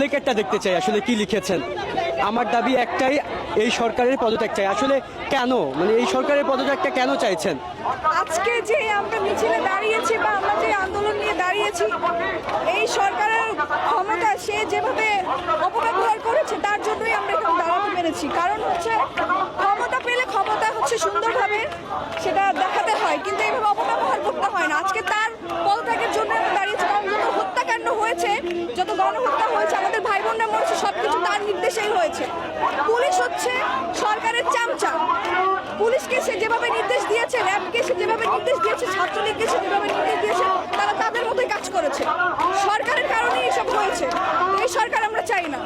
প্লেকার্ডটা দেখতে চাই, আসলে কি লিখেছেন। আমার দাবি একটাই, এই সরকারের পদত্যাগ চাই। আসলে কেন, মানে এই সরকারের পদত্যাগটা কেন চাইছেন? আজকে যে আমরা মিছিলে দাঁড়িয়েছি বা আমরা যে আন্দোলন নিয়ে দাঁড়িয়েছি, এই সরকারের ক্ষমতা সে যেভাবে অপব্যবহার করেছে তার জন্যই আমরা এখানে দাঁড়াতে পেরেছি। কারণ হচ্ছে ক্ষমতা পেলে ক্ষমতা হচ্ছে সুন্দরভাবে সেটা দেখাতে হয়, কিন্তু এইভাবে অপব্যবহার করতে হয় না। আজকে তার পদত্যাগের জন্য আমরা দাঁড়িয়েছি, কারণ যত হত্যাকাণ্ড হয়েছে, যত গণহত্যা হয়েছে, আমাদের ভাই বোনরা মরেছে, সবকিছু তার নির্দেশেই হয়েছে। পুলিশ হচ্ছে সরকারের চামচা। পুলিশকে সে যেভাবে নির্দেশ দিয়েছে, র্যাবকে সে যেভাবে নির্দেশ দিয়েছে, ছাত্রলীগকে সে যেভাবে নির্দেশ দিয়েছে, তারা তাদের মতোই কাজ করেছে। সরকারের কারণেই এসব হয়েছে। এই সরকার আমরা চাই না।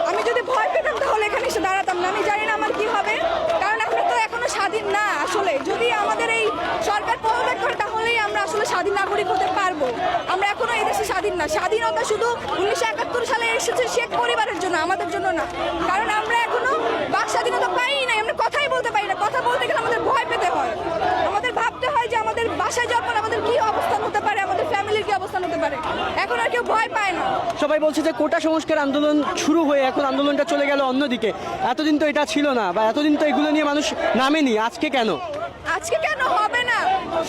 আমি যদি ভয় পেতাম তাহলে এখানে এসে দাঁড়াতাম না। আমি জানি না আমার কি হবে, কারণ আমরা তো এখনো স্বাধীন না। আসলে যদি আমাদের এই সরকার পদত্যাগ করে তাহলেই আমরা আসলে স্বাধীন নাগরিক হতে পারবো। আমরা এখনো এই দেশে স্বাধীন না। স্বাধীনতা শুধু 1971 সালে এসেছে শেখ পরিবারের জন্য, আমাদের জন্য না। কারণ আমরা এখনো বাক স্বাধীনতা পাই নাই, আমরা কথাই বলতে পারি না। কথা বলতে গেলে আমাদের ভয় পেতে হয়, আমাদের ভাবতে হয় যে আমাদের বাসায় যখন আমাদের কি অবস্থান হতে পারে, আমাদের ফ্যামিলির কি অবস্থান হতে পারে। এখন আর কেউ ভয় পায় না। সবাই বলছে যে কোটা সংস্কার আন্দোলন শুরু হয়ে এখন আন্দোলনটা চলে গেল অন্যদিকে। এতদিন তো এটা ছিল না, বা এতদিন তো এগুলো নিয়ে মানুষ নামেনি, আজকে কেন? আজকে কেন হবে না?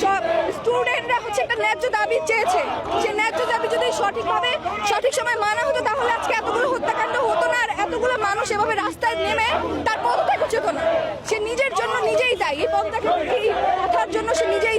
সব স্টুডেন্টরা হচ্ছে একটা ন্যায্য দাবি চেয়েছে। সেই ন্যায্য দাবি যদি সঠিকভাবে সঠিক সময় মানা হতো তাহলে আজকে এতগুলো হত্যাকাণ্ড হতো না, আর এতগুলো মানুষ এভাবে রাস্তায় নেমে তার পদত্যাগ হতো না। সে নিজের জন্য নিজেই দায়ী, এই পদত্যাগের এই কথার জন্য সে নিজেই